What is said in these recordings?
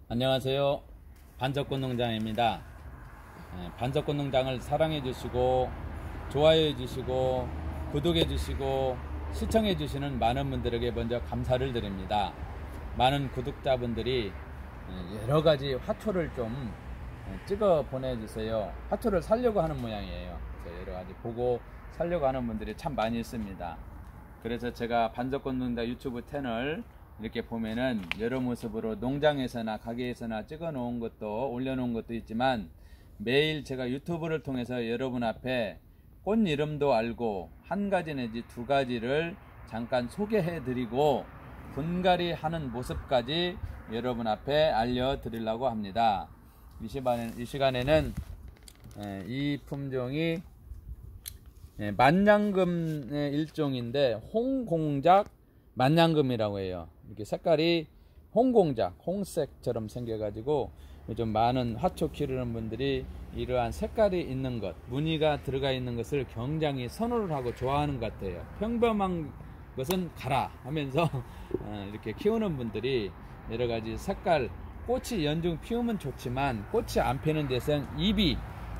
안녕하세요. 반석꽃 농장입니다. 반석꽃 농장을 사랑해 주시고 좋아해 주시고 구독해 주시고 시청해 주시는 많은 분들에게 먼저 감사를 드립니다. 많은 구독자분들이 여러가지 화초를 좀 찍어 보내주세요. 화초를 사려고 하는 모양이에요. 그래서 여러가지 보고 사려고 하는 분들이 참 많이 있습니다. 그래서 제가 반석꽃 농장 유튜브 채널 이렇게 보면은 여러 모습으로 농장에서나 가게에서나 찍어 놓은 것도 올려 놓은 것도 있지만, 매일 제가 유튜브를 통해서 여러분 앞에 꽃 이름도 알고 한 가지 내지 두 가지를 잠깐 소개해 드리고 분갈이 하는 모습까지 여러분 앞에 알려 드리려고 합니다. 이 시간에는 이 품종이 만냥금의 일종인데 홍공작 만냥금이라고 해요. 이렇게 색깔이 홍공작, 홍색처럼 생겨가지고 요즘 많은 화초 기르는 분들이 이러한 색깔이 있는 것, 무늬가 들어가 있는 것을 굉장히 선호를 하고 좋아하는 것 같아요. 평범한 것은 가라 하면서 이렇게 키우는 분들이 여러가지 색깔, 꽃이 연중 피우면 좋지만 꽃이 안 피는 데서는 잎이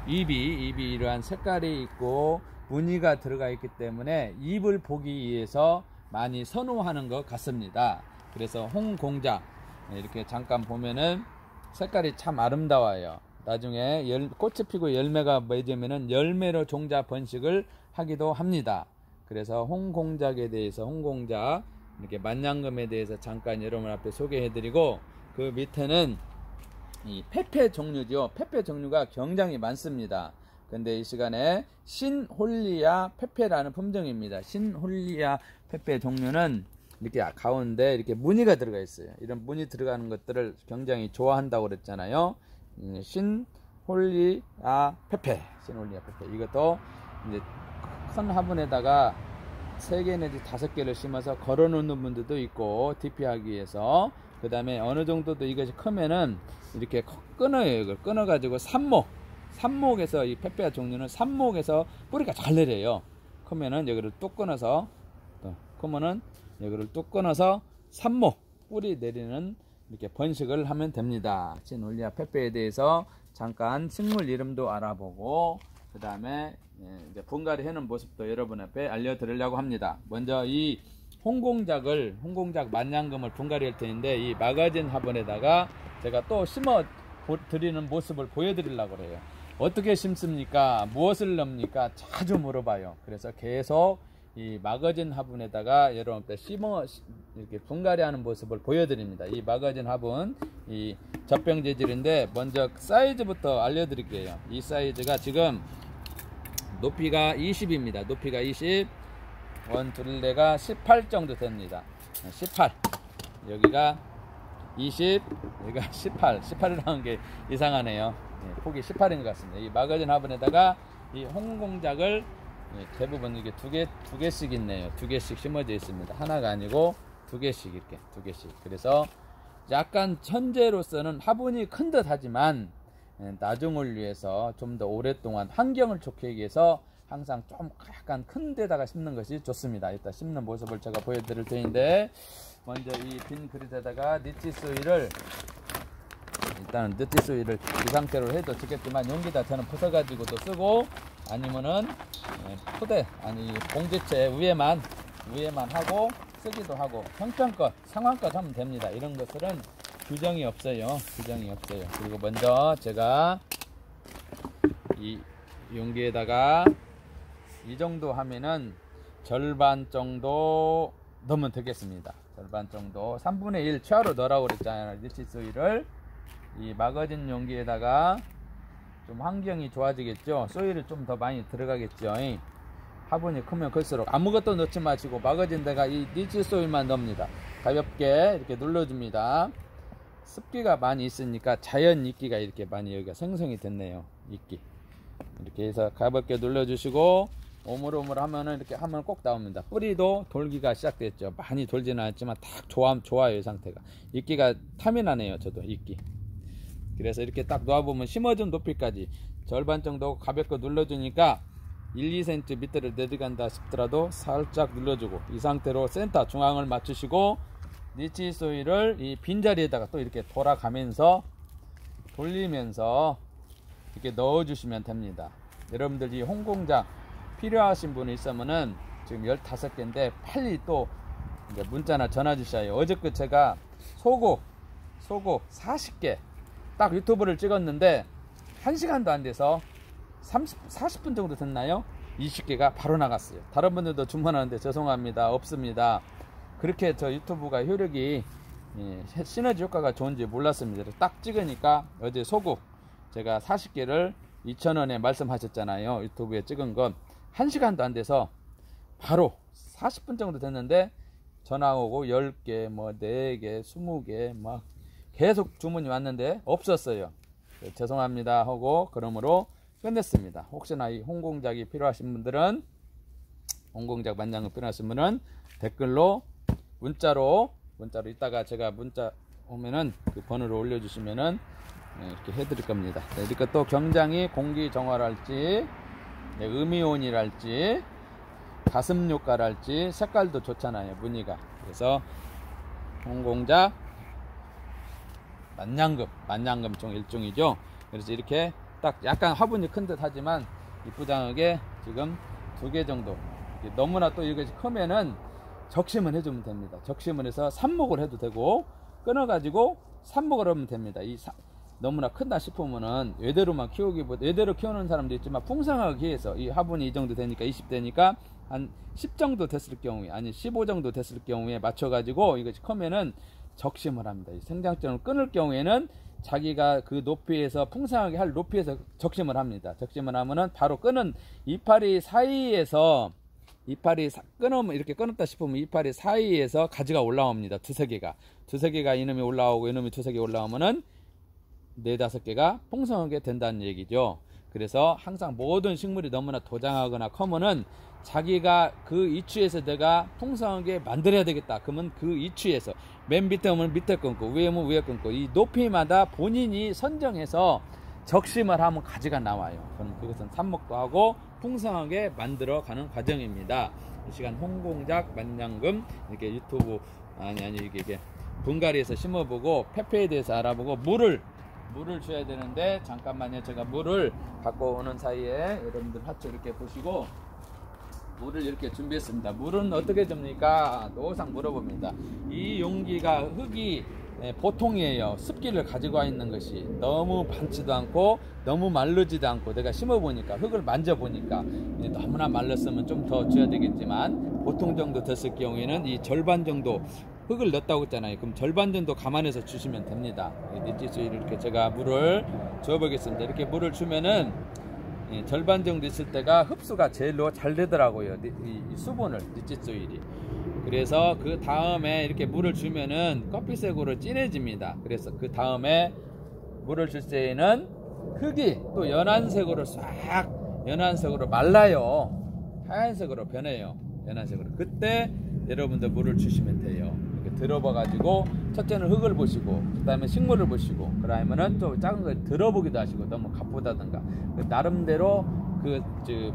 이러한 색깔이 있고 무늬가 들어가 있기 때문에 잎을 보기 위해서 많이 선호하는 것 같습니다. 그래서 홍공작 이렇게 잠깐 보면은 색깔이 참 아름다워요. 나중에 꽃이 피고 열매가 맺으면은 열매로 종자 번식을 하기도 합니다. 그래서 홍공작에 대해서 홍공작 이렇게 만냥금에 대해서 잠깐 여러분 앞에 소개해 드리고, 그 밑에는 이 페페 종류죠. 페페 종류가 굉장히 많습니다. 근데 이 시간에 신홀리아 페페라는 품종입니다. 신홀리아 페페 종류는 이렇게 가운데 이렇게 무늬가 들어가 있어요. 이런 무늬 들어가는 것들을 굉장히 좋아한다고 그랬잖아요. 신홀리아 페페, 신홀리아 페페. 이것도 이제 큰 화분에다가 3개 내지 5개를 심어서 걸어 놓는 분들도 있고, DP하기 위해서. 그 다음에 어느 정도도 이것이 크면은 이렇게 끊어요. 이걸 끊어가지고 삽목에서, 이 페페아 종류는 삽목에서 뿌리가 잘 내려요. 크면은 여기를 뚝 끊어서, 크면은 여기를 뚝 끊어서 삽목, 뿌리 내리는 이렇게 번식을 하면 됩니다. 신홀리아 페페에 대해서 잠깐 식물 이름도 알아보고, 그 다음에 이제 분갈이 해놓은 모습도 여러분 앞에 알려드리려고 합니다. 먼저 이 홍공작 만냥금을 분갈이 할 텐데, 이 마가진 화분에다가 제가 또 심어 드리는 모습을 보여드리려고 그래요. 어떻게 심습니까? 무엇을 넣습니까? 자주 물어봐요. 그래서 계속 이 마거진 화분에다가 여러분께 심어 이렇게 분갈이 하는 모습을 보여드립니다. 이 마거진 화분, 이 젖병 재질인데 먼저 사이즈부터 알려드릴게요. 이 사이즈가 지금 높이가 20입니다. 높이가 20, 둘레가 18 정도 됩니다. 18. 여기가 20, 여기가 18. 18이라는 게 이상하네요. 폭이 18인 것 같습니다. 이 마거진 화분에다가 이 홍공작을 대부분 이게 두 개씩 있네요. 2개씩 심어져 있습니다. 하나가 아니고 2개씩, 이렇게 2개씩. 그래서 약간 현재로서는 화분이 큰 듯 하지만 나중을 위해서 좀 더 오랫동안 환경을 좋게 하기 위해서 항상 좀 약간 큰 데다가 심는 것이 좋습니다. 일단 심는 모습을 제가 보여드릴 텐데, 먼저 이 빈 그릇에다가 니치소일을, 일단은 니치소일을 이 상태로 해도 좋겠지만 용기다 저는 부숴가지고도 쓰고, 아니면은 포대, 아니 봉지채 위에만 하고 쓰기도 하고, 형편껏 상황껏 하면 됩니다. 이런 것들은 규정이 없어요. 그리고 먼저 제가 이 용기에다가 이 정도 하면은 절반 정도 넣으면 되겠습니다. 절반 정도, 3분의 1 최하로 넣으라고 그랬잖아요. 니치소일을 이 마거진 용기에다가 좀 환경이 좋아지겠죠. 소일이 좀 더 많이 들어가겠죠. 화분이 크면 클수록 아무것도 넣지 마시고 마거진 데가 이 니치소일만 넣습니다. 가볍게 이렇게 눌러줍니다. 습기가 많이 있으니까 자연 이끼가 이렇게 많이 여기가 생성이 됐네요. 이끼 이렇게 해서 가볍게 눌러주시고, 오물오물 하면은 이렇게 하면 꼭 나옵니다. 뿌리도 돌기가 시작됐죠. 많이 돌지는 않지만 딱 좋아요. 이 상태가 이끼가 탐이 나네요. 저도 이끼. 그래서 이렇게 딱 놓아보면 심어준 높이까지 절반 정도 가볍게 눌러주니까 1, 2cm 밑으로 내려간다 싶더라도 살짝 눌러주고, 이 상태로 센터 중앙을 맞추시고 리치 소일을 이 빈자리에다가 또 이렇게 돌아가면서 돌리면서 이렇게 넣어주시면 됩니다. 여러분들 이 홍공작 필요하신 분이 있으면은 지금 15개인데 빨리 또 이제 문자나 전화 주셔요. 어저께 제가 소국 40개 딱 유튜브를 찍었는데 1시간도 안 돼서 40분 정도 됐나요? 20개가 바로 나갔어요. 다른 분들도 주문하는데 죄송합니다. 없습니다. 그렇게 저 유튜브가 효력이 시너지 효과가 좋은지 몰랐습니다. 딱 찍으니까 어제 소국 제가 40개를 2,000원에 말씀하셨잖아요. 유튜브에 찍은 건 1시간도 안 돼서 바로 40분 정도 됐는데 전화 오고 10개, 뭐 4개, 20개 막 계속 주문이 왔는데 없었어요. 죄송합니다 하고 그러므로 끝냈습니다. 혹시나 이 홍공작이 필요하신 분들은 홍공작 만장금 필요하신 분은 댓글로 문자로 이따가 제가 문자 오면은 그 번호를 올려주시면은 이렇게 해드릴 겁니다. 그러니까 또 경장이 공기 정화랄지 음이온이랄지 가슴 효과랄지 색깔도 좋잖아요. 무늬가. 그래서 홍공작 만냥금 중 일종이죠. 그래서 이렇게 딱 약간 화분이 큰 듯 하지만 이쁘장하게 지금 2개 정도. 너무나 또 이것이 크면은 적심을 해주면 됩니다. 적심을 해서 삽목을 해도 되고 끊어가지고 삽목을 하면 됩니다. 너무나 큰다 싶으면은 외대로만 키우기보다 외대로 키우는 사람도 있지만 풍성하게 해서 이 화분이 이 정도 되니까 20대니까 한 10 정도 됐을 경우에 아니 15 정도 됐을 경우에 맞춰가지고 이것이 크면은 적심을 합니다. 이 생장점을 끊을 경우에는 자기가 그 높이에서 풍성하게 할 높이에서 적심을 합니다. 적심을 하면은 바로 끊은 이파리 사이에서 끊으면 이렇게 끊었다 싶으면 이파리 사이에서 가지가 올라옵니다. 2-3개가 이놈이 올라오고 이놈이 2-3개 올라오면은 4-5개가 풍성하게 된다는 얘기죠. 그래서 항상 모든 식물이 너무나 도장하거나 커면은 자기가 그 이추에서 내가 풍성하게 만들어야 되겠다. 그러면 그 이추에서 맨 밑에 오면 밑에 끊고 위에 오면 위에 끊고 이 높이마다 본인이 선정해서 적심을 하면 가지가 나와요. 그럼 그것은 삽목도 하고 풍성하게 만들어가는 과정입니다. 이 시간 홍공작 만냥금 이렇게 유튜브 이게 분갈이에서 심어보고 페페에 대해서 알아보고 물을 줘야 되는데 잠깐만요. 제가 물을 갖고 오는 사이에 여러분들 화초 이렇게 보시고 물을 이렇게 준비했습니다. 물은 어떻게 줍니까? 항상 물어봅니다. 이 용기가 흙이 보통이에요. 습기를 가지고 있는 것이 너무 많지도 않고 너무 마르지도 않고 내가 심어보니까 흙을 만져보니까 너무나 말랐으면 좀 더 줘야 되겠지만 보통 정도 됐을 경우에는 이 절반 정도 흙을 넣었다고 했잖아요. 그럼 절반 정도 감안해서 주시면 됩니다. 이렇게 제가 물을 줘보겠습니다. 이렇게 물을 주면은 절반 정도 있을 때가 흡수가 제일로 잘 되더라고요. 이 수분을 니치소일이. 그래서 그 다음에 이렇게 물을 주면은 커피색으로 진해집니다. 그래서 그 다음에 물을 줄 때에는 흙이 또 연한색으로 연한색으로 말라요. 하얀색으로 변해요. 연한색으로. 그때 여러분들 물을 주시면 돼요. 이렇게 들어봐 가지고 첫째는 흙을 보시고 그 다음에 식물을 보시고 그러면은 또 작은 걸 들어보기도 하시고 너무 가쁘다든가 나름대로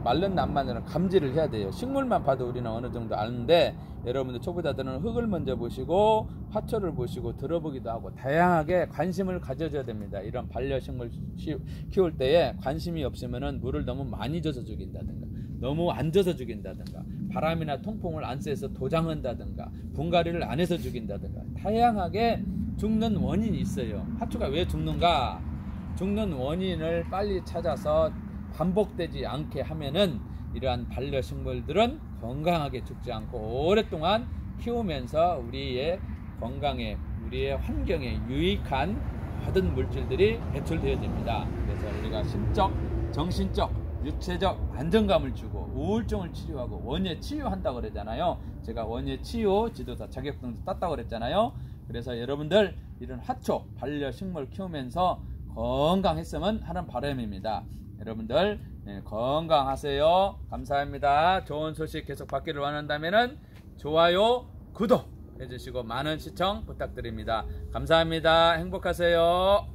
말른 난만을 감지를 해야 돼요. 식물만 봐도 우리는 어느 정도 아는데 여러분들 초보자들은 흙을 먼저 보시고 화초를 보시고 들어보기도 하고 다양하게 관심을 가져줘야 됩니다. 이런 반려식물 키울 때에 관심이 없으면은 물을 너무 많이 줘서 죽인다든가 너무 안 줘서 죽인다든가 바람이나 통풍을 안 쐬서 도장한다든가 분갈이를 안 해서 죽인다든가 다양하게 죽는 원인이 있어요. 화초가 왜 죽는가? 죽는 원인을 빨리 찾아서 반복되지 않게 하면은 이러한 반려식물들은 건강하게 죽지 않고 오랫동안 키우면서 우리의 건강에 우리의 환경에 유익한 모든 물질들이 배출되어집니다. 그래서 우리가 심적, 정신적, 육체적 안정감을 주고 우울증을 치료하고 원예 치유한다고 그러잖아요. 제가 원예 치유 지도사 자격증도 땄다고 그랬잖아요. 그래서 여러분들 이런 화초 반려식물 키우면서 건강했으면 하는 바람입니다. 여러분들 건강하세요. 감사합니다. 좋은 소식 계속 받기를 원한다면은 좋아요, 구독 해주시고 많은 시청 부탁드립니다. 감사합니다. 행복하세요.